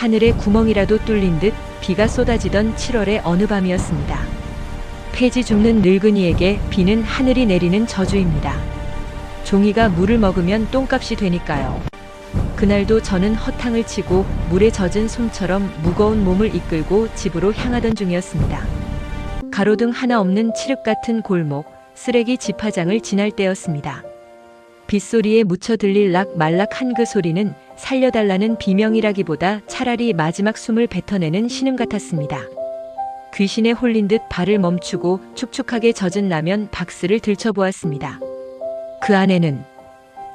하늘에 구멍이라도 뚫린 듯 비가 쏟아지던 7월의 어느 밤이었습니다. 폐지 줍는 늙은이에게 비는 하늘이 내리는 저주입니다. 종이가 물을 먹으면 똥값이 되니까요. 그날도 저는 허탕을 치고 물에 젖은 솜처럼 무거운 몸을 이끌고 집으로 향하던 중이었습니다. 가로등 하나 없는 칠흑 같은 골목, 쓰레기 집화장을 지날 때였습니다. 빗소리에 묻혀 들릴 락말락한 그 소리는 살려달라는 비명이라기보다 차라리 마지막 숨을 뱉어내는 신음 같았습니다. 귀신에 홀린 듯 발을 멈추고 축축하게 젖은 라면 박스를 들춰보았습니다. 그 안에는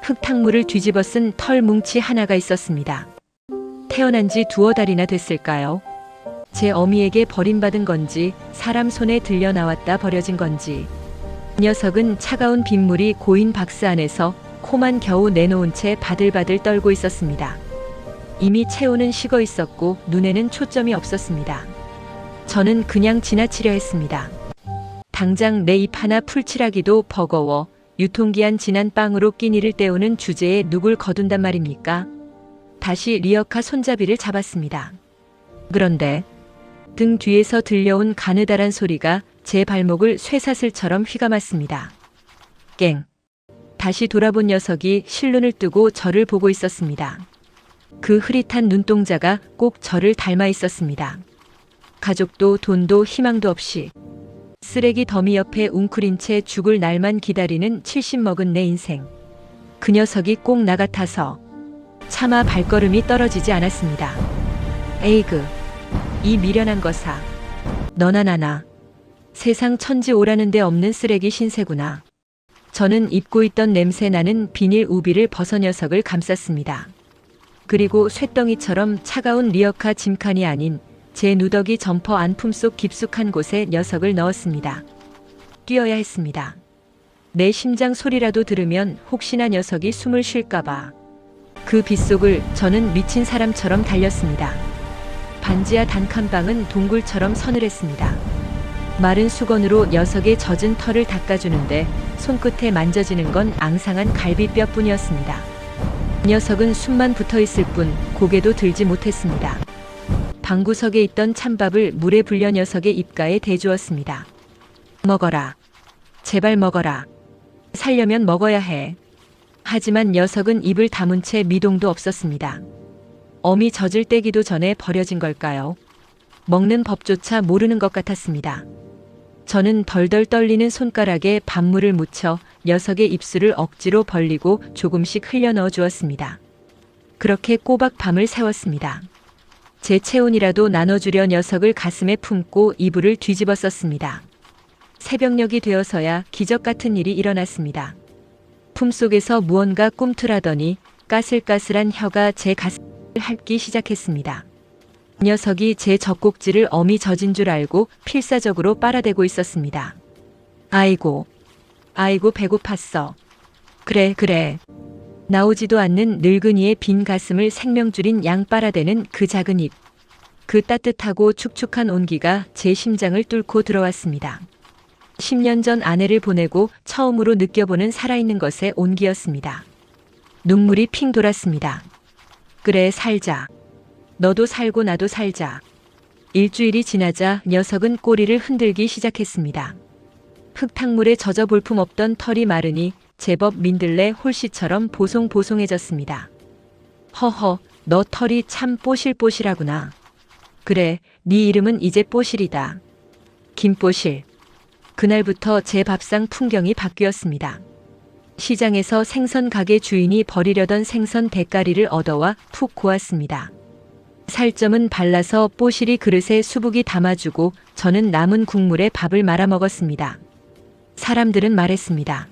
흙탕물을 뒤집어 쓴 털 뭉치 하나가 있었습니다. 태어난 지 두어 달이나 됐을까요? 제 어미에게 버림받은 건지 사람 손에 들려 나왔다 버려진 건지. 녀석은 차가운 빗물이 고인 박스 안에서 코만 겨우 내놓은 채 바들바들 떨고 있었습니다. 이미 체온은 식어 있었고 눈에는 초점이 없었습니다. 저는 그냥 지나치려 했습니다. 당장 내 입 하나 풀칠하기도 버거워 유통기한 지난 빵으로 끼니를 때우는 주제에 누굴 거둔단 말입니까? 다시 리어카 손잡이를 잡았습니다. 그런데 등 뒤에서 들려온 가느다란 소리가 제 발목을 쇠사슬처럼 휘감았습니다. 깽. 다시 돌아본 녀석이 실눈을 뜨고 저를 보고 있었습니다. 그 흐릿한 눈동자가 꼭 저를 닮아 있었습니다. 가족도 돈도 희망도 없이 쓰레기 더미 옆에 웅크린 채 죽을 날만 기다리는 70 먹은 내 인생. 그 녀석이 꼭 나 같아서 차마 발걸음이 떨어지지 않았습니다. 에이그, 이 미련한 거사. 너나 나나 세상 천지 오라는 데 없는 쓰레기 신세구나. 저는 입고 있던 냄새 나는 비닐 우비를 벗어 녀석을 감쌌습니다. 그리고 쇳덩이처럼 차가운 리어카 짐칸이 아닌 제 누더기 점퍼 안품 속 깊숙한 곳에 녀석을 넣었습니다. 뛰어야 했습니다. 내 심장 소리라도 들으면 혹시나 녀석이 숨을 쉴까봐. 그 빗속을 저는 미친 사람처럼 달렸습니다. 반지하 단칸방은 동굴처럼 서늘했습니다. 마른 수건으로 녀석의 젖은 털을 닦아주는데 손끝에 만져지는 건 앙상한 갈비뼈뿐이었습니다. 녀석은 숨만 붙어있을 뿐 고개도 들지 못했습니다. 방구석에 있던 찬밥을 물에 불려 녀석의 입가에 대주었습니다. 먹어라. 제발 먹어라. 살려면 먹어야 해. 하지만 녀석은 입을 다문 채 미동도 없었습니다. 어미 젖을 떼기도 전에 버려진 걸까요? 먹는 법조차 모르는 것 같았습니다. 저는 덜덜 떨리는 손가락에 밥물을 묻혀 녀석의 입술을 억지로 벌리고 조금씩 흘려 넣어 주었습니다. 그렇게 꼬박 밤을 새웠습니다. 제 체온이라도 나눠주려 녀석을 가슴에 품고 이불을 뒤집어 썼습니다. 새벽녘이 되어서야 기적 같은 일이 일어났습니다. 품속에서 무언가 꿈틀하더니 까슬까슬한 혀가 제 가슴을 핥기 시작했습니다. 녀석이 제 젖꼭지를 어미 젖인 줄 알고 필사적으로 빨아대고 있었습니다. 아이고, 아이고 배고팠어. 그래. 나오지도 않는 늙은이의 빈 가슴을 생명 줄인 양 빨아대는 그 작은 입. 그 따뜻하고 축축한 온기가 제 심장을 뚫고 들어왔습니다. 10년 전 아내를 보내고 처음으로 느껴보는 살아있는 것의 온기였습니다. 눈물이 핑 돌았습니다. 그래, 살자. 너도 살고 나도 살자. 일주일이 지나자 녀석은 꼬리를 흔들기 시작했습니다. 흙탕물에 젖어 볼품 없던 털이 마르니 제법 민들레 홀씨처럼 보송보송해졌습니다. 허허, 너 털이 참 뽀실뽀실하구나. 그래, 네 이름은 이제 뽀실이다. 김뽀실. 그날부터 제 밥상 풍경이 바뀌었습니다. 시장에서 생선 가게 주인이 버리려던 생선 대가리를 얻어와 푹 고았습니다. 살점은 발라서 뽀실이 그릇에 수북이 담아주고 저는 남은 국물에 밥을 말아 먹었습니다. 사람들은 말했습니다.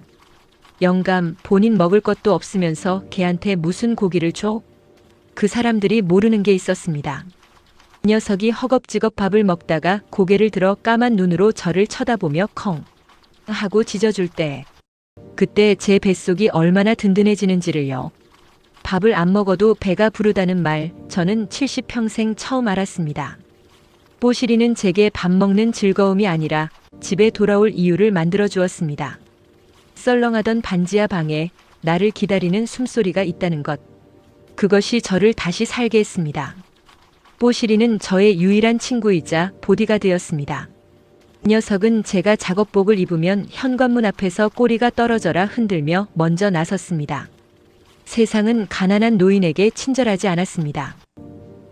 영감, 본인 먹을 것도 없으면서 걔한테 무슨 고기를 줘? 그 사람들이 모르는 게 있었습니다. 녀석이 허겁지겁 밥을 먹다가 고개를 들어 까만 눈으로 저를 쳐다보며 컹 하고 짖어줄 때, 그때 제 뱃속이 얼마나 든든해지는지를요. 밥을 안 먹어도 배가 부르다는 말, 저는 70평생 처음 알았습니다. 뽀실이는 제게 밥 먹는 즐거움이 아니라 집에 돌아올 이유를 만들어 주었습니다. 썰렁하던 반지하 방에 나를 기다리는 숨소리가 있다는 것. 그것이 저를 다시 살게 했습니다. 뽀시리는 저의 유일한 친구이자 보디가드였습니다. 녀석은 제가 작업복을 입으면 현관문 앞에서 꼬리가 떨어져라 흔들며 먼저 나섰습니다. 세상은 가난한 노인에게 친절하지 않았습니다.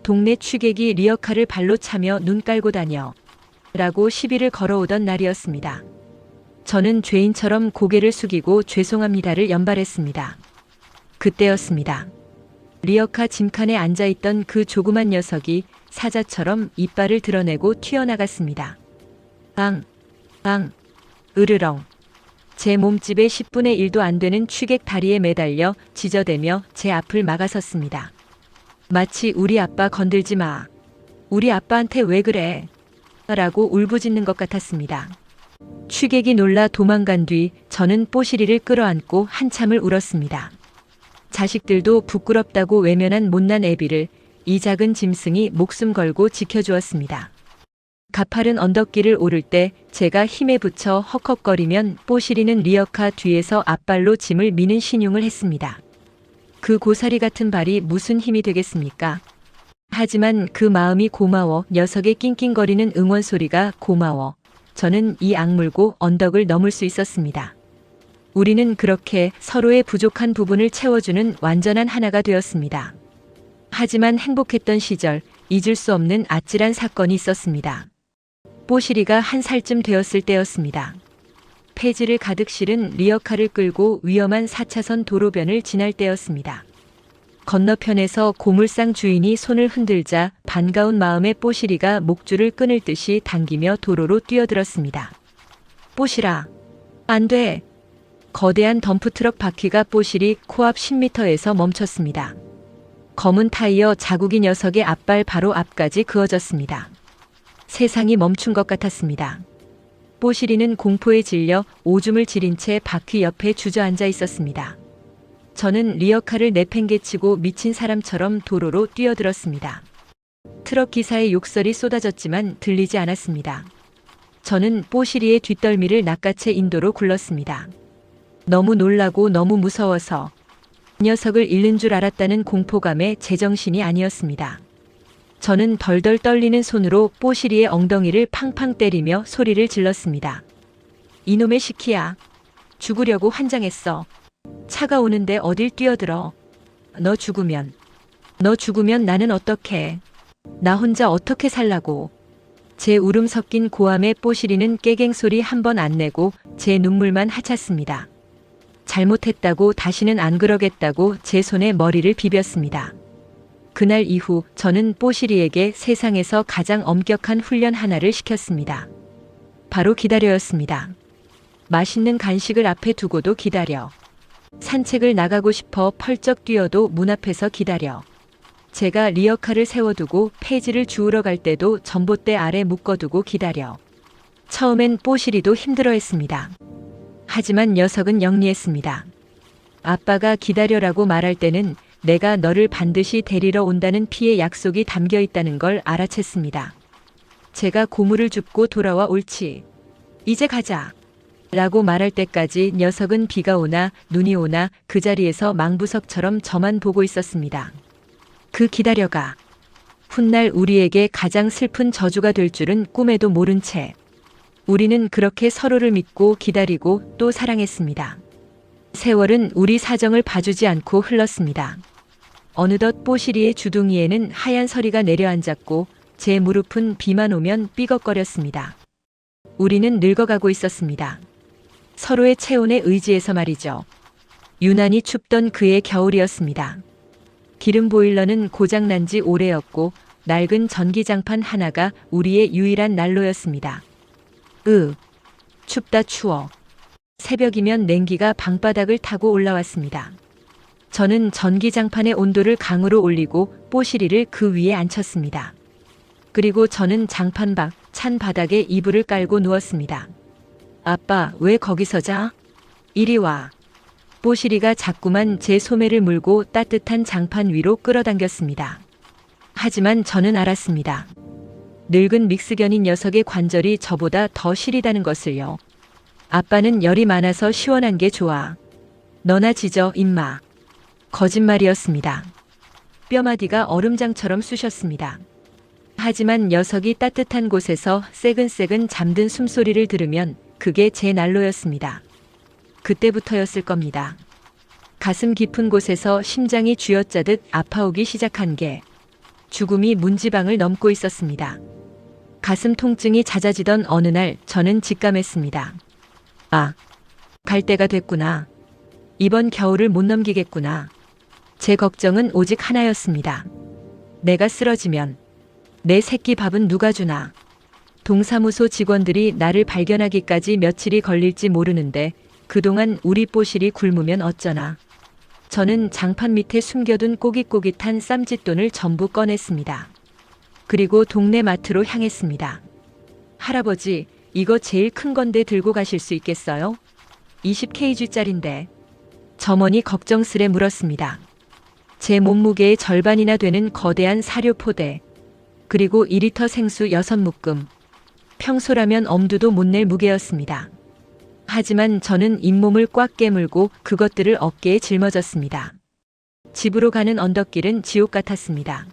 동네 취객이 리어카를 발로 차며 눈 깔고 다녀 라고 시비를 걸어오던 날이었습니다. 저는 죄인처럼 고개를 숙이고 죄송합니다를 연발했습니다. 그때였습니다. 리어카 짐칸에 앉아있던 그 조그만 녀석이 사자처럼 이빨을 드러내고 튀어나갔습니다. 앙, 앙, 으르렁. 제 몸집의 10분의 1도 안 되는 취객 다리에 매달려 지저대며 제 앞을 막아섰습니다. 마치 우리 아빠 건들지 마. 우리 아빠한테 왜 그래? 라고 울부짖는 것 같았습니다. 취객이 놀라 도망간 뒤 저는 뽀시리를 끌어안고 한참을 울었습니다. 자식들도 부끄럽다고 외면한 못난 애비를 이 작은 짐승이 목숨 걸고 지켜주었습니다. 가파른 언덕길을 오를 때 제가 힘에 붙여 헉헉거리면 뽀시리는 리어카 뒤에서 앞발로 짐을 미는 신용을 했습니다. 그 고사리 같은 발이 무슨 힘이 되겠습니까? 하지만 그 마음이 고마워, 녀석의 낑낑거리는 응원 소리가 고마워. 저는 이 악물고 언덕을 넘을 수 있었습니다. 우리는 그렇게 서로의 부족한 부분을 채워주는 완전한 하나가 되었습니다. 하지만 행복했던 시절, 잊을 수 없는 아찔한 사건이 있었습니다. 뽀시리가 1살쯤 되었을 때였습니다. 폐지를 가득 실은 리어카를 끌고 위험한 4차선 도로변을 지날 때였습니다. 건너편에서 고물상 주인이 손을 흔들자 반가운 마음에 뽀시리가 목줄을 끊을 듯이 당기며 도로로 뛰어들었습니다. 뽀시라, 안 돼. 거대한 덤프트럭 바퀴가 뽀시리 코앞 10m에서 멈췄습니다. 검은 타이어 자국이 녀석의 앞발 바로 앞까지 그어졌습니다. 세상이 멈춘 것 같았습니다. 뽀시리는 공포에 질려 오줌을 지린 채 바퀴 옆에 주저앉아 있었습니다. 저는 리어카를 내팽개치고 미친 사람처럼 도로로 뛰어들었습니다. 트럭 기사의 욕설이 쏟아졌지만 들리지 않았습니다. 저는 뽀시리의 뒷덜미를 낚아채 인도로 굴렀습니다. 너무 놀라고 너무 무서워서 녀석을 잃는 줄 알았다는 공포감에 제정신이 아니었습니다. 저는 덜덜 떨리는 손으로 뽀시리의 엉덩이를 팡팡 때리며 소리를 질렀습니다. 이놈의 시키야. 죽으려고 환장했어. 차가 오는데 어딜 뛰어들어. 너 죽으면 나는 어떡해. 나 혼자 어떻게 살라고. 제 울음 섞인 고함에 뽀시리는 깨갱소리 한 번 안 내고 제 눈물만 하찼습니다. 잘못했다고 다시는 안 그러겠다고 제 손에 머리를 비볐습니다. 그날 이후 저는 뽀시리에게 세상에서 가장 엄격한 훈련 하나를 시켰습니다. 바로 기다려였습니다. 맛있는 간식을 앞에 두고도 기다려. 산책을 나가고 싶어 펄쩍 뛰어도 문 앞에서 기다려. 제가 리어카를 세워두고 폐지를 주우러 갈 때도 전봇대 아래 묶어두고 기다려. 처음엔 뽀시리도 힘들어했습니다. 하지만 녀석은 영리했습니다. 아빠가 기다려라고 말할 때는 내가 너를 반드시 데리러 온다는 피의 약속이 담겨 있다는 걸 알아챘습니다. 제가 고무를 줍고 돌아와 옳지. 이제 가자. 라고 말할 때까지 녀석은 비가 오나 눈이 오나 그 자리에서 망부석처럼 저만 보고 있었습니다. 그 기다려가. 훗날 우리에게 가장 슬픈 저주가 될 줄은 꿈에도 모른 채. 우리는 그렇게 서로를 믿고 기다리고 또 사랑했습니다. 세월은 우리 사정을 봐주지 않고 흘렀습니다. 어느덧 뽀시리의 주둥이에는 하얀 서리가 내려앉았고 제 무릎은 비만 오면 삐걱거렸습니다. 우리는 늙어가고 있었습니다. 서로의 체온에 의지해서 말이죠. 유난히 춥던 그의 겨울이었습니다. 기름 보일러는 고장난 지 오래였고 낡은 전기장판 하나가 우리의 유일한 난로였습니다. 춥다 추워. 새벽이면 냉기가 방바닥을 타고 올라왔습니다. 저는 전기장판의 온도를 강으로 올리고 뽀시리를 그 위에 앉혔습니다. 그리고 저는 장판 밖 찬 바닥에 이불을 깔고 누웠습니다. 아빠, 왜 거기서 자? 이리 와. 뽀시리가 자꾸만 제 소매를 물고 따뜻한 장판 위로 끌어당겼습니다. 하지만 저는 알았습니다. 늙은 믹스견인 녀석의 관절이 저보다 더 시리다는 것을요. 아빠는 열이 많아서 시원한 게 좋아. 너나 지져, 임마. 거짓말이었습니다. 뼈마디가 얼음장처럼 쑤셨습니다. 하지만 녀석이 따뜻한 곳에서 새근새근 잠든 숨소리를 들으면 그게 제 난로였습니다. 그때부터였을 겁니다. 가슴 깊은 곳에서 심장이 쥐어짜듯 아파오기 시작한 게 죽음이 문지방을 넘고 있었습니다. 가슴 통증이 잦아지던 어느 날 저는 직감했습니다. 아, 갈 때가 됐구나. 이번 겨울을 못 넘기겠구나. 제 걱정은 오직 하나였습니다. 내가 쓰러지면 내 새끼 밥은 누가 주나. 동사무소 직원들이 나를 발견하기까지 며칠이 걸릴지 모르는데 그동안 우리 뽀실이 굶으면 어쩌나. 저는 장판 밑에 숨겨둔 꼬깃꼬깃한 쌈짓돈을 전부 꺼냈습니다. 그리고 동네 마트로 향했습니다. 할아버지, 이거 제일 큰 건데 들고 가실 수 있겠어요? 20kg짜린데. 점원이 걱정스레 물었습니다. 제 몸무게의 절반이나 되는 거대한 사료 포대, 그리고 2리터 생수 6묶음. 평소라면 엄두도 못 낼 무게였습니다. 하지만 저는 잇몸을 꽉 깨물고 그것들을 어깨에 짊어졌습니다. 집으로 가는 언덕길은 지옥 같았습니다.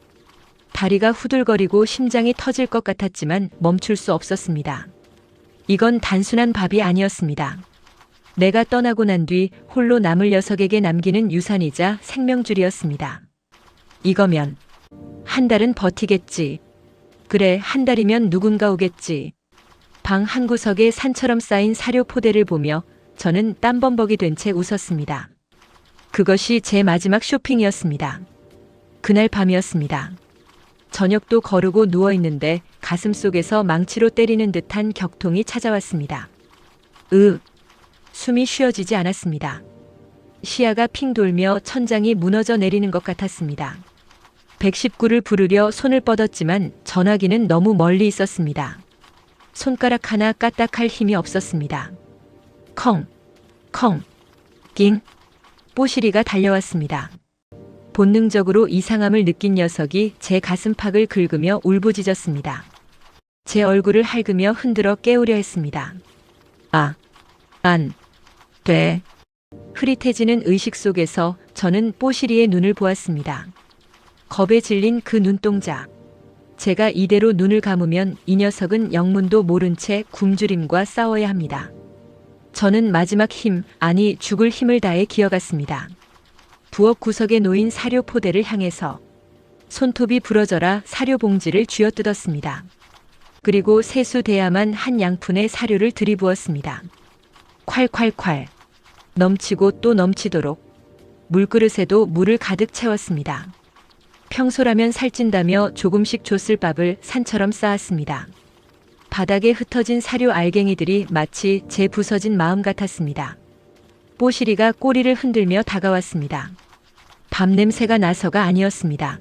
다리가 후들거리고 심장이 터질 것 같았지만 멈출 수 없었습니다. 이건 단순한 밥이 아니었습니다. 내가 떠나고 난 뒤 홀로 남을 녀석에게 남기는 유산이자 생명줄이었습니다. 이거면 한 달은 버티겠지. 그래, 한 달이면 누군가 오겠지. 방 한구석에 산처럼 쌓인 사료 포대를 보며 저는 땀범벅이 된 채 웃었습니다. 그것이 제 마지막 쇼핑이었습니다. 그날 밤이었습니다. 저녁도 거르고 누워있는데 가슴속에서 망치로 때리는 듯한 격통이 찾아왔습니다. 숨이 쉬어지지 않았습니다. 시야가 핑 돌며 천장이 무너져 내리는 것 같았습니다. 119를 부르려 손을 뻗었지만 전화기는 너무 멀리 있었습니다. 손가락 하나 까딱할 힘이 없었습니다. 컹, 컹, 낑. 뽀시리가 달려왔습니다. 본능적으로 이상함을 느낀 녀석이 제 가슴팍을 긁으며 울부짖었습니다. 제 얼굴을 핥으며 흔들어 깨우려 했습니다. 안 돼. 흐릿해지는 의식 속에서 저는 뽀시리의 눈을 보았습니다. 겁에 질린 그 눈동자. 제가 이대로 눈을 감으면 이 녀석은 영문도 모른 채 굶주림과 싸워야 합니다. 저는 마지막 힘, 아니 죽을 힘을 다해 기어갔습니다. 부엌 구석에 놓인 사료 포대를 향해서 손톱이 부러져라 사료 봉지를 쥐어뜯었습니다. 그리고 세수돼야만 한 양푼의 사료를 들이부었습니다. 콸콸콸. 넘치고 또 넘치도록 물그릇에도 물을 가득 채웠습니다. 평소라면 살찐다며 조금씩 줬을 밥을 산처럼 쌓았습니다. 바닥에 흩어진 사료 알갱이들이 마치 제 부서진 마음 같았습니다. 뽀시리가 꼬리를 흔들며 다가왔습니다. 밥 냄새가 나서가 아니었습니다.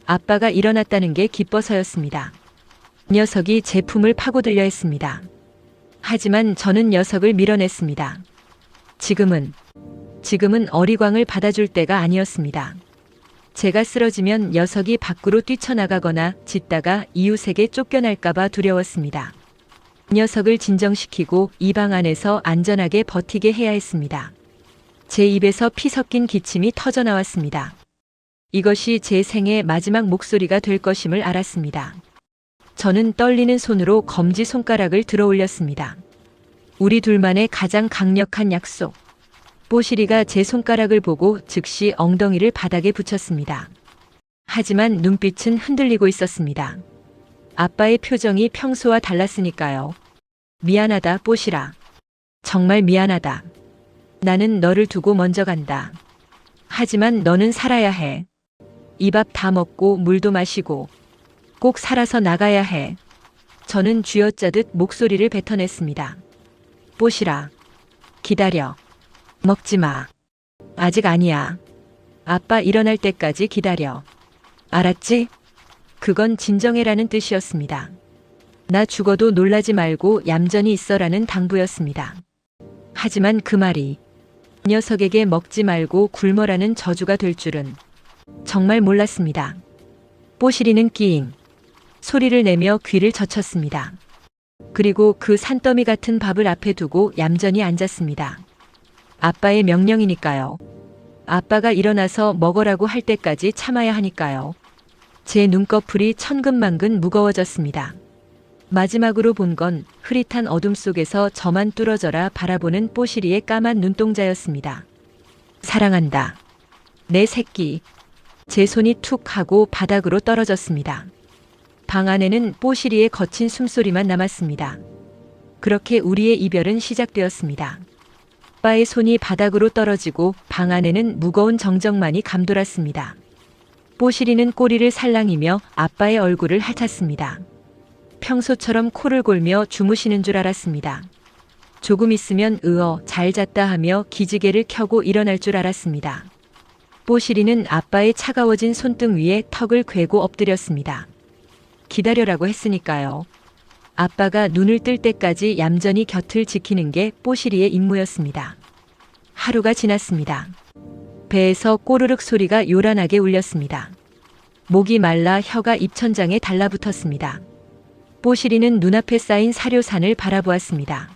아빠가 일어났다는 게 기뻐서였습니다. 녀석이 제 품을 파고들려 했습니다. 하지만 저는 녀석을 밀어냈습니다. 지금은 어리광을 받아줄 때가 아니었습니다. 제가 쓰러지면 녀석이 밖으로 뛰쳐나가거나 짖다가 이웃에게 쫓겨날까봐 두려웠습니다. 녀석을 진정시키고 이 방 안에서 안전하게 버티게 해야 했습니다. 제 입에서 피 섞인 기침이 터져나왔습니다. 이것이 제 생의 마지막 목소리가 될 것임을 알았습니다. 저는 떨리는 손으로 검지 손가락을 들어 올렸습니다. 우리 둘만의 가장 강력한 약속. 뽀시리가 제 손가락을 보고 즉시 엉덩이를 바닥에 붙였습니다. 하지만 눈빛은 흔들리고 있었습니다. 아빠의 표정이 평소와 달랐으니까요. 미안하다, 뽀시라. 정말 미안하다. 나는 너를 두고 먼저 간다. 하지만 너는 살아야 해. 이 밥 다 먹고 물도 마시고 꼭 살아서 나가야 해. 저는 쥐어짜듯 목소리를 뱉어냈습니다. 뽀시라. 기다려. 먹지 마. 아직 아니야. 아빠 일어날 때까지 기다려. 알았지? 그건 진정해라는 뜻이었습니다. 나 죽어도 놀라지 말고 얌전히 있어라는 당부였습니다. 하지만 그 말이 녀석에게 먹지 말고 굶어라는 저주가 될 줄은 정말 몰랐습니다. 뽀시리는 끼잉 소리를 내며 귀를 젖혔습니다. 그리고 그 산더미 같은 밥을 앞에 두고 얌전히 앉았습니다. 아빠의 명령이니까요. 아빠가 일어나서 먹으라고 할 때까지 참아야 하니까요. 제 눈꺼풀이 천근만근 무거워졌습니다. 마지막으로 본 건 흐릿한 어둠 속에서 저만 뚫어져라 바라보는 뽀시리의 까만 눈동자였습니다. 사랑한다. 내 새끼. 제 손이 툭 하고 바닥으로 떨어졌습니다. 방 안에는 뽀시리의 거친 숨소리만 남았습니다. 그렇게 우리의 이별은 시작되었습니다. 아빠의 손이 바닥으로 떨어지고 방 안에는 무거운 정적만이 감돌았습니다. 뽀시리는 꼬리를 살랑이며 아빠의 얼굴을 핥았습니다. 평소처럼 코를 골며 주무시는 줄 알았습니다. 조금 있으면 잘 잤다 하며 기지개를 켜고 일어날 줄 알았습니다. 뽀시리는 아빠의 차가워진 손등 위에 턱을 괴고 엎드렸습니다. 기다려라고 했으니까요. 아빠가 눈을 뜰 때까지 얌전히 곁을 지키는 게 뽀시리의 임무였습니다. 하루가 지났습니다. 배에서 꼬르륵 소리가 요란하게 울렸습니다. 목이 말라 혀가 입천장에 달라붙었습니다. 뽀시리는 눈앞에 쌓인 사료산을 바라보았습니다.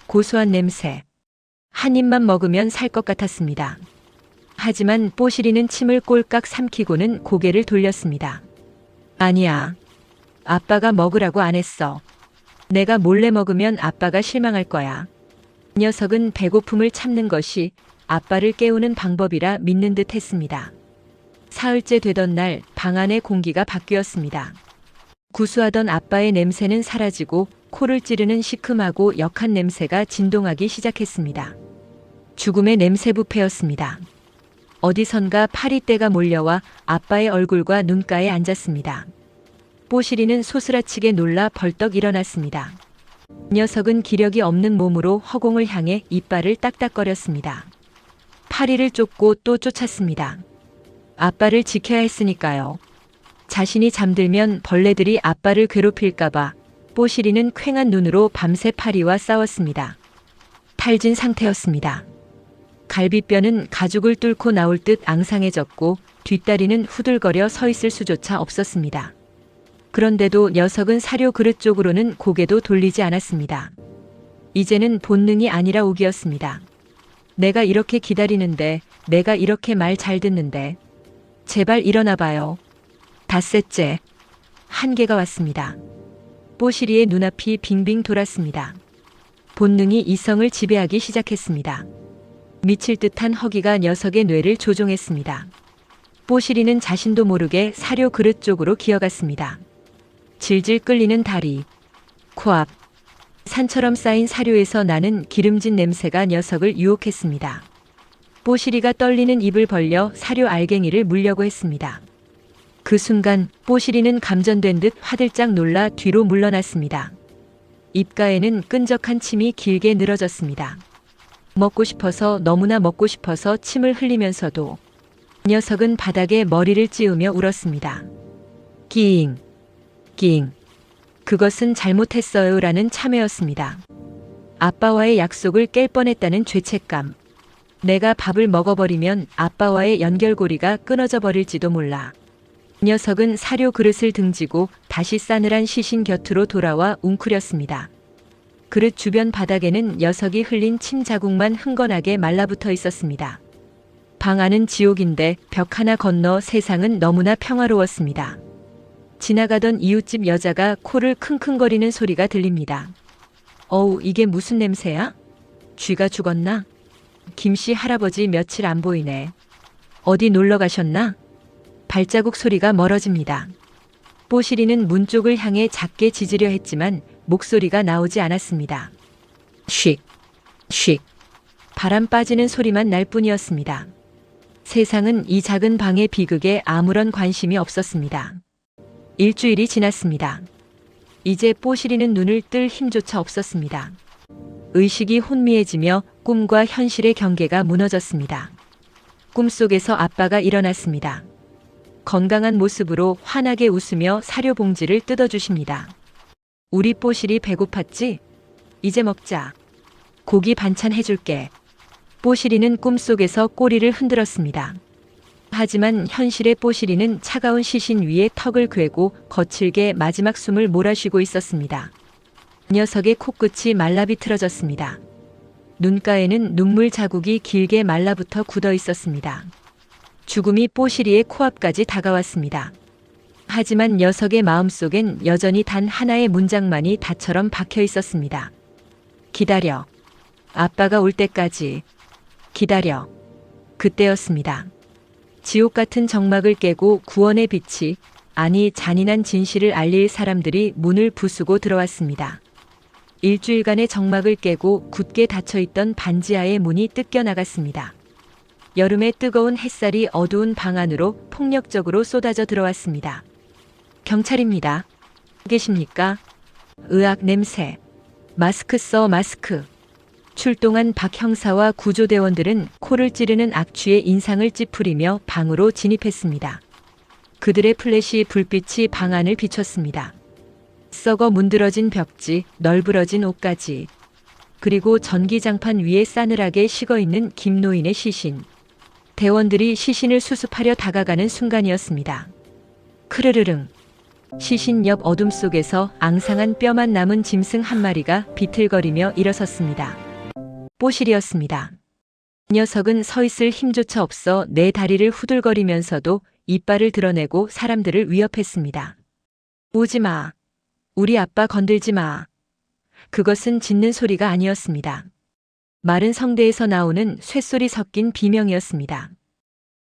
고소한 냄새. 한 입만 먹으면 살 것 같았습니다. 하지만 뽀시리는 침을 꼴깍 삼키고는 고개를 돌렸습니다. 아니야. 아빠가 먹으라고 안 했어. 내가 몰래 먹으면 아빠가 실망할 거야. 녀석은 배고픔을 참는 것이 아빠를 깨우는 방법이라 믿는 듯 했습니다. 사흘째 되던 날 방 안의 공기가 바뀌었습니다. 구수하던 아빠의 냄새는 사라지고 코를 찌르는 시큼하고 역한 냄새가 진동하기 시작했습니다. 죽음의 냄새 부패였습니다. 어디선가 파리떼가 몰려와 아빠의 얼굴과 눈가에 앉았습니다. 뽀시리는 소스라치게 놀라 벌떡 일어났습니다. 녀석은 기력이 없는 몸으로 허공을 향해 이빨을 딱딱거렸습니다. 파리를 쫓고 또 쫓았습니다. 아빠를 지켜야 했으니까요. 자신이 잠들면 벌레들이 아빠를 괴롭힐까봐 뽀시리는 퀭한 눈으로 밤새 파리와 싸웠습니다. 탈진 상태였습니다. 갈비뼈는 가죽을 뚫고 나올 듯 앙상해졌고 뒷다리는 후들거려 서 있을 수조차 없었습니다. 그런데도 녀석은 사료 그릇 쪽으로는 고개도 돌리지 않았습니다. 이제는 본능이 아니라 오기였습니다. 내가 이렇게 기다리는데, 내가 이렇게 말 잘 듣는데. 제발 일어나봐요. 닷새째. 한계가 왔습니다. 뽀시리의 눈앞이 빙빙 돌았습니다. 본능이 이성을 지배하기 시작했습니다. 미칠 듯한 허기가 녀석의 뇌를 조종했습니다. 뽀시리는 자신도 모르게 사료 그릇 쪽으로 기어갔습니다. 질질 끌리는 다리, 코앞, 산처럼 쌓인 사료에서 나는 기름진 냄새가 녀석을 유혹했습니다. 뽀시리가 떨리는 입을 벌려 사료 알갱이를 물려고 했습니다. 그 순간 뽀시리는 감전된 듯 화들짝 놀라 뒤로 물러났습니다. 입가에는 끈적한 침이 길게 늘어졌습니다. 먹고 싶어서, 너무나 먹고 싶어서 침을 흘리면서도 녀석은 바닥에 머리를 찌우며 울었습니다. 낑, 낑. 그것은 잘못했어요라는 참회였습니다. 아빠와의 약속을 깰 뻔했다는 죄책감. 내가 밥을 먹어버리면 아빠와의 연결고리가 끊어져 버릴지도 몰라. 녀석은 사료 그릇을 등지고 다시 싸늘한 시신 곁으로 돌아와 웅크렸습니다. 그릇 주변 바닥에는 녀석이 흘린 침 자국만 흥건하게 말라붙어 있었습니다. 방 안은 지옥인데 벽 하나 건너 세상은 너무나 평화로웠습니다. 지나가던 이웃집 여자가 코를 킁킁거리는 소리가 들립니다. 어우, 이게 무슨 냄새야? 쥐가 죽었나? 김씨 할아버지 며칠 안 보이네. 어디 놀러 가셨나? 발자국 소리가 멀어집니다. 뽀시리는 문 쪽을 향해 작게 짖으려 했지만 목소리가 나오지 않았습니다. 쉭, 쉭. 바람 빠지는 소리만 날 뿐이었습니다. 세상은 이 작은 방의 비극에 아무런 관심이 없었습니다. 일주일이 지났습니다. 이제 뽀시리는 눈을 뜰 힘조차 없었습니다. 의식이 혼미해지며 꿈과 현실의 경계가 무너졌습니다. 꿈속에서 아빠가 일어났습니다. 건강한 모습으로 환하게 웃으며 사료 봉지를 뜯어주십니다. 우리 뽀시리 배고팠지? 이제 먹자. 고기 반찬 해줄게. 뽀시리는 꿈속에서 꼬리를 흔들었습니다. 하지만 현실의 뽀시리는 차가운 시신 위에 턱을 괴고 거칠게 마지막 숨을 몰아쉬고 있었습니다. 녀석의 코끝이 말라비틀어졌습니다. 눈가에는 눈물 자국이 길게 말라붙어 굳어 있었습니다. 죽음이 뽀시리의 코앞까지 다가왔습니다. 하지만 녀석의 마음속엔 여전히 단 하나의 문장만이 닷처럼 박혀 있었습니다. 기다려. 아빠가 올 때까지. 기다려. 그때였습니다. 지옥 같은 정막을 깨고 구원의 빛이, 아니 잔인한 진실을 알릴 사람들이 문을 부수고 들어왔습니다. 일주일간의 정막을 깨고 굳게 닫혀있던 반지하의 문이 뜯겨나갔습니다. 여름의 뜨거운 햇살이 어두운 방 안으로 폭력적으로 쏟아져 들어왔습니다. 경찰입니다. 계십니까? 의학 냄새. 마스크 써 마스크. 출동한 박 형사와 구조대원들은 코를 찌르는 악취의 인상을 찌푸리며 방으로 진입했습니다. 그들의 플래시 불빛이 방 안을 비췄습니다. 썩어 문드러진 벽지, 널브러진 옷가지, 그리고 전기장판 위에 싸늘하게 식어있는 김노인의 시신. 대원들이 시신을 수습하려 다가가는 순간이었습니다. 크르르릉. 시신 옆 어둠 속에서 앙상한 뼈만 남은 짐승 한 마리가 비틀거리며 일어섰습니다. 뽀실이었습니다. 녀석은 서 있을 힘조차 없어 네 다리를 후들거리면서도 이빨을 드러내고 사람들을 위협했습니다. 오지 마. 우리 아빠 건들지 마. 그것은 짖는 소리가 아니었습니다. 마른 성대에서 나오는 쇳소리 섞인 비명이었습니다.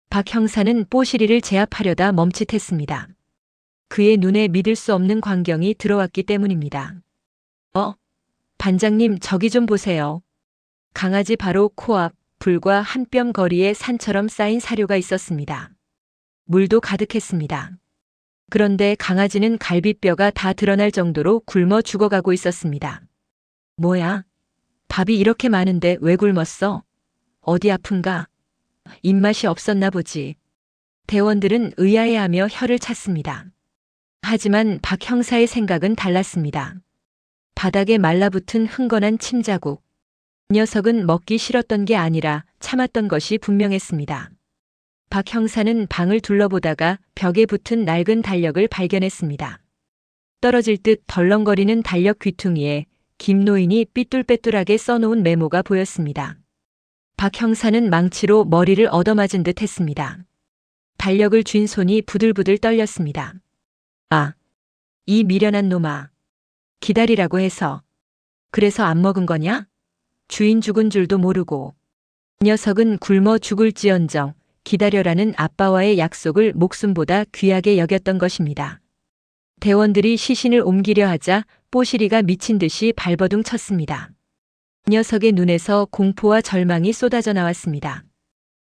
박 형사는 뽀시리를 제압하려다 멈칫했습니다. 그의 눈에 믿을 수 없는 광경이 들어왔기 때문입니다. 반장님, 저기 좀 보세요. 강아지 바로 코앞, 불과 한 뼘 거리에 산처럼 쌓인 사료가 있었습니다. 물도 가득했습니다. 그런데 강아지는 갈비뼈가 다 드러날 정도로 굶어 죽어가고 있었습니다. 뭐야? 밥이 이렇게 많은데 왜 굶었어? 어디 아픈가? 입맛이 없었나 보지. 대원들은 의아해하며 혀를 찼습니다. 하지만 박 형사의 생각은 달랐습니다. 바닥에 말라붙은 흥건한 침자국. 녀석은 먹기 싫었던 게 아니라 참았던 것이 분명했습니다. 박 형사는 방을 둘러보다가 벽에 붙은 낡은 달력을 발견했습니다. 떨어질 듯 덜렁거리는 달력 귀퉁이에 김노인이 삐뚤빼뚤하게 써놓은 메모가 보였습니다. 박 형사는 망치로 머리를 얻어맞은 듯 했습니다. 달력을 쥔 손이 부들부들 떨렸습니다. 아, 이 미련한 놈아. 기다리라고 해서. 그래서 안 먹은 거냐? 주인 죽은 줄도 모르고. 녀석은 굶어 죽을지언정 기다려라는 아빠와의 약속을 목숨보다 귀하게 여겼던 것입니다. 대원들이 시신을 옮기려 하자 뽀시리가 미친 듯이 발버둥 쳤습니다. 녀석의 눈에서 공포와 절망이 쏟아져 나왔습니다.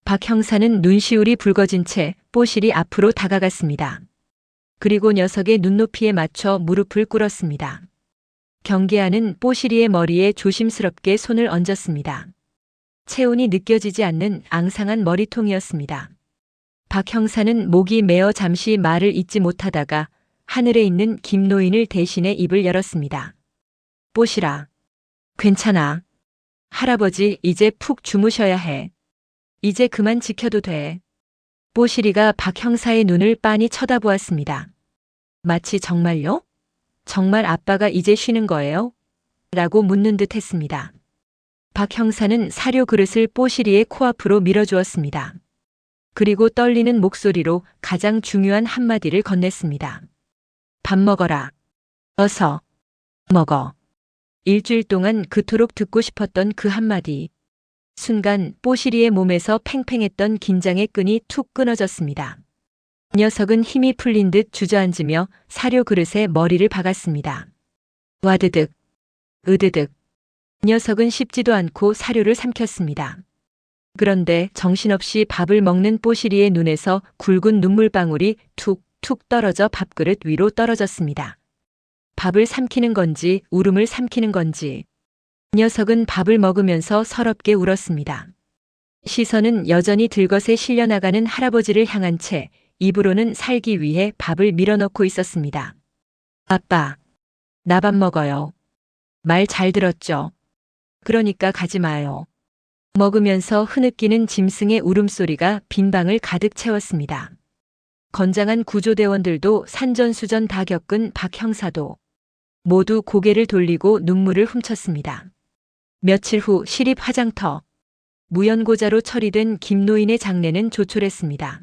박 형사는 눈시울이 붉어진 채 뽀시리 앞으로 다가갔습니다. 그리고 녀석의 눈높이에 맞춰 무릎을 꿇었습니다. 경계하는 뽀시리의 머리에 조심스럽게 손을 얹었습니다. 체온이 느껴지지 않는 앙상한 머리통이었습니다. 박 형사는 목이 메어 잠시 말을 잇지 못하다가 하늘에 있는 김노인을 대신해 입을 열었습니다. 뽀시라. 괜찮아. 할아버지 이제 푹 주무셔야 해. 이제 그만 지켜도 돼. 뽀시리가 박 형사의 눈을 빤히 쳐다보았습니다. 마치 정말요? 정말 아빠가 이제 쉬는 거예요? 라고 묻는 듯 했습니다. 박 형사는 사료 그릇을 뽀시리의 코앞으로 밀어주었습니다. 그리고 떨리는 목소리로 가장 중요한 한마디를 건넸습니다. 밥 먹어라. 어서 먹어. 일주일 동안 그토록 듣고 싶었던 그 한마디. 순간 뽀시리의 몸에서 팽팽했던 긴장의 끈이 툭 끊어졌습니다. 녀석은 힘이 풀린 듯 주저앉으며 사료 그릇에 머리를 박았습니다. 와드득, 으드득. 녀석은 씹지도 않고 사료를 삼켰습니다. 그런데 정신없이 밥을 먹는 뽀시리의 눈에서 굵은 눈물방울이 툭툭 떨어져 밥그릇 위로 떨어졌습니다. 밥을 삼키는 건지 울음을 삼키는 건지. 녀석은 밥을 먹으면서 서럽게 울었습니다. 시선은 여전히 들것에 실려나가는 할아버지를 향한 채 입으로는 살기 위해 밥을 밀어넣고 있었습니다. 아빠, 나 밥 먹어요. 말 잘 들었죠? 그러니까 가지 마요. 먹으면서 흐느끼는 짐승의 울음소리가 빈 방을 가득 채웠습니다. 건장한 구조대원들도 산전수전 다 겪은 박 형사도 모두 고개를 돌리고 눈물을 훔쳤습니다. 며칠 후 시립 화장터. 무연고자로 처리된 김노인의 장례는 조촐했습니다.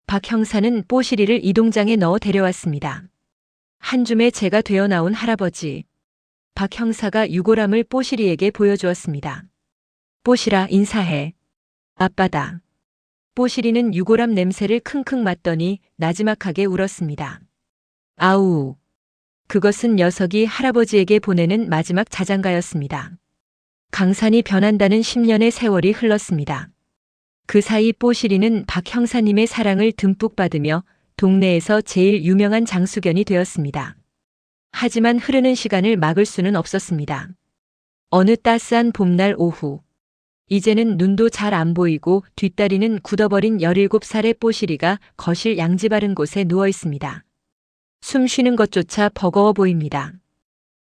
박 형사는 뽀시리를 이동장에 넣어 데려왔습니다. 한 줌의 재가 되어 나온 할아버지. 박 형사가 유골함을 뽀시리에게 보여주었습니다. 뽀시라, 인사해. 아빠다. 뽀시리는 유골함 냄새를 킁킁 맡더니 나지막하게 울었습니다. 아우. 그것은 녀석이 할아버지에게 보내는 마지막 자장가였습니다. 강산이 변한다는 10년의 세월이 흘렀습니다. 그 사이 뽀시리는 박 형사님의 사랑을 듬뿍 받으며 동네에서 제일 유명한 장수견이 되었습니다. 하지만 흐르는 시간을 막을 수는 없었습니다. 어느 따스한 봄날 오후. 이제는 눈도 잘 안 보이고 뒷다리는 굳어버린 17살의 뽀시리가 거실 양지 바른 곳에 누워 있습니다. 숨 쉬는 것조차 버거워 보입니다.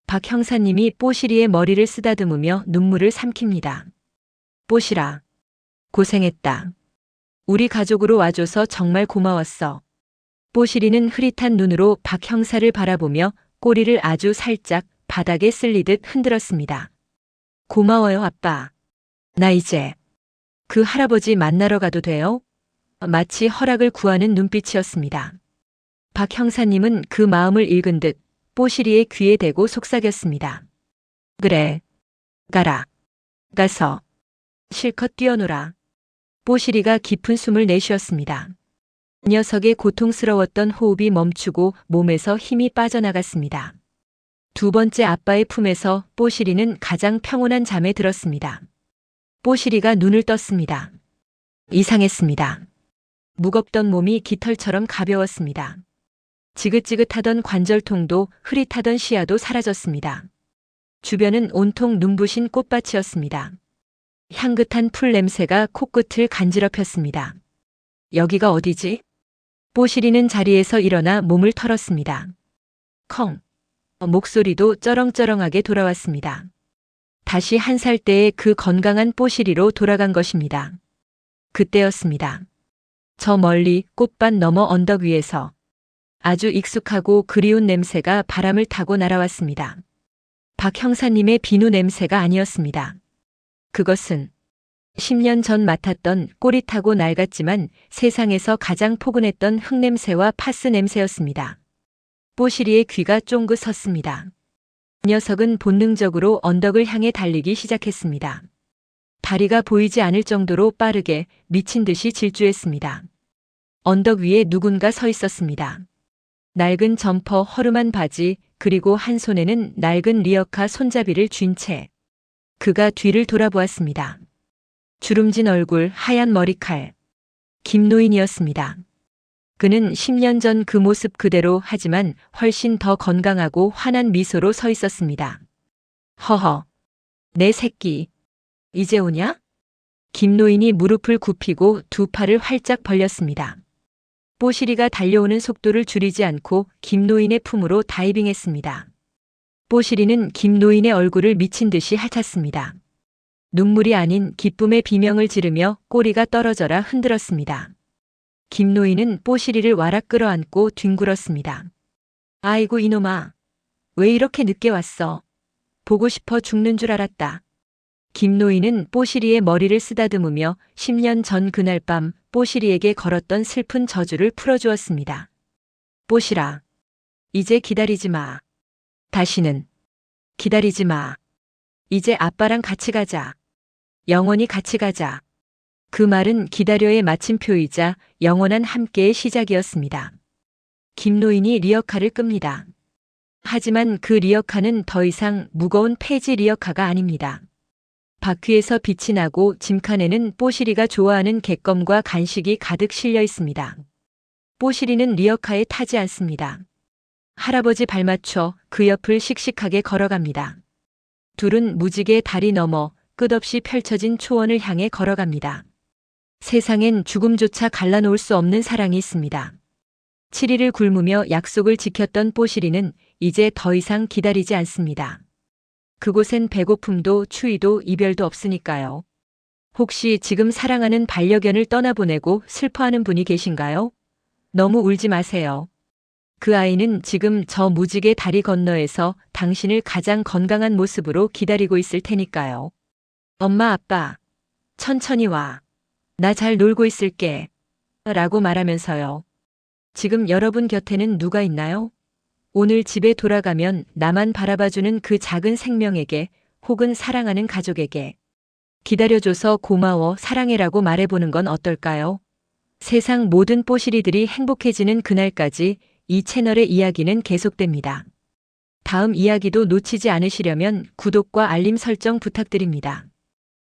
박 형사님이 뽀시리의 머리를 쓰다듬으며 눈물을 삼킵니다. 뽀시라. 고생했다. 우리 가족으로 와줘서 정말 고마웠어. 뽀시리는 흐릿한 눈으로 박 형사를 바라보며 꼬리를 아주 살짝 바닥에 쓸리듯 흔들었습니다. 고마워요, 아빠. 나 이제 그 할아버지 만나러 가도 돼요? 마치 허락을 구하는 눈빛이었습니다. 박 형사님은 그 마음을 읽은 듯 뽀시리의 귀에 대고 속삭였습니다. 그래. 가라. 가서 실컷 뛰어놀아. 뽀시리가 깊은 숨을 내쉬었습니다. 녀석의 고통스러웠던 호흡이 멈추고 몸에서 힘이 빠져나갔습니다. 두 번째 아빠의 품에서 뽀시리는 가장 평온한 잠에 들었습니다. 뽀시리가 눈을 떴습니다. 이상했습니다. 무겁던 몸이 깃털처럼 가벼웠습니다. 지긋지긋하던 관절통도 흐릿하던 시야도 사라졌습니다. 주변은 온통 눈부신 꽃밭이었습니다. 향긋한 풀 냄새가 코끝을 간지럽혔습니다. 여기가 어디지? 뽀시리는 자리에서 일어나 몸을 털었습니다. 컹. 목소리도 쩌렁쩌렁하게 돌아왔습니다. 다시 1살 때의 그 건강한 뽀시리로 돌아간 것입니다. 그때였습니다. 저 멀리 꽃밭 너머 언덕 위에서 아주 익숙하고 그리운 냄새가 바람을 타고 날아왔습니다. 박 형사님의 비누 냄새가 아니었습니다. 그것은 10년 전 맡았던 꼬릿하고 낡았지만 세상에서 가장 포근했던 흙냄새와 파스 냄새였습니다. 뽀시리의 귀가 쫑긋 섰습니다. 녀석은 본능적으로 언덕을 향해 달리기 시작했습니다. 다리가 보이지 않을 정도로 빠르게 미친 듯이 질주했습니다. 언덕 위에 누군가 서 있었습니다. 낡은 점퍼, 허름한 바지, 그리고 한 손에는 낡은 리어카 손잡이를 쥔 채 그가 뒤를 돌아보았습니다. 주름진 얼굴, 하얀 머리칼. 김노인이었습니다. 그는 10년 전 그 모습 그대로 하지만 훨씬 더 건강하고 환한 미소로 서 있었습니다. 허허. 내 새끼. 이제 오냐? 김노인이 무릎을 굽히고 두 팔을 활짝 벌렸습니다. 뽀시리가 달려오는 속도를 줄이지 않고 김노인의 품으로 다이빙했습니다. 뽀시리는 김노인의 얼굴을 미친 듯이 핥았습니다. 눈물이 아닌 기쁨의 비명을 지르며 꼬리가 떨어져라 흔들었습니다. 김노인은 뽀시리를 와락 끌어안고 뒹굴었습니다. 아이고 이놈아. 왜 이렇게 늦게 왔어? 보고 싶어 죽는 줄 알았다. 김노인은 뽀시리의 머리를 쓰다듬으며 10년 전 그날 밤 뽀시리에게 걸었던 슬픈 저주를 풀어주었습니다. 뽀시라. 이제 기다리지 마. 다시는 기다리지 마. 이제 아빠랑 같이 가자. 영원히 같이 가자. 그 말은 기다려의 마침표이자 영원한 함께의 시작이었습니다. 김노인이 리어카를 끕니다. 하지만 그 리어카는 더 이상 무거운 폐지 리어카가 아닙니다. 바퀴에서 빛이 나고 짐칸에는 뽀시리가 좋아하는 객검과 간식이 가득 실려 있습니다. 뽀시리는 리어카에 타지 않습니다. 할아버지 발맞춰 그 옆을 씩씩하게 걸어갑니다. 둘은 무지개 다리 너머 끝없이 펼쳐진 초원을 향해 걸어갑니다. 세상엔 죽음조차 갈라놓을 수 없는 사랑이 있습니다. 7일을 굶으며 약속을 지켰던 뽀시리는 이제 더 이상 기다리지 않습니다. 그곳엔 배고픔도 추위도 이별도 없으니까요. 혹시 지금 사랑하는 반려견을 떠나보내고 슬퍼하는 분이 계신가요? 너무 울지 마세요. 그 아이는 지금 저 무지개 다리 건너에서 당신을 가장 건강한 모습으로 기다리고 있을 테니까요. 엄마, 아빠, 천천히 와. 나 잘 놀고 있을게. 라고 말하면서요. 지금 여러분 곁에는 누가 있나요? 오늘 집에 돌아가면 나만 바라봐주는 그 작은 생명에게 혹은 사랑하는 가족에게 기다려줘서 고마워, 사랑해라고 말해보는 건 어떨까요? 세상 모든 뽀시리들이 행복해지는 그날까지 이 채널의 이야기는 계속됩니다. 다음 이야기도 놓치지 않으시려면 구독과 알림 설정 부탁드립니다.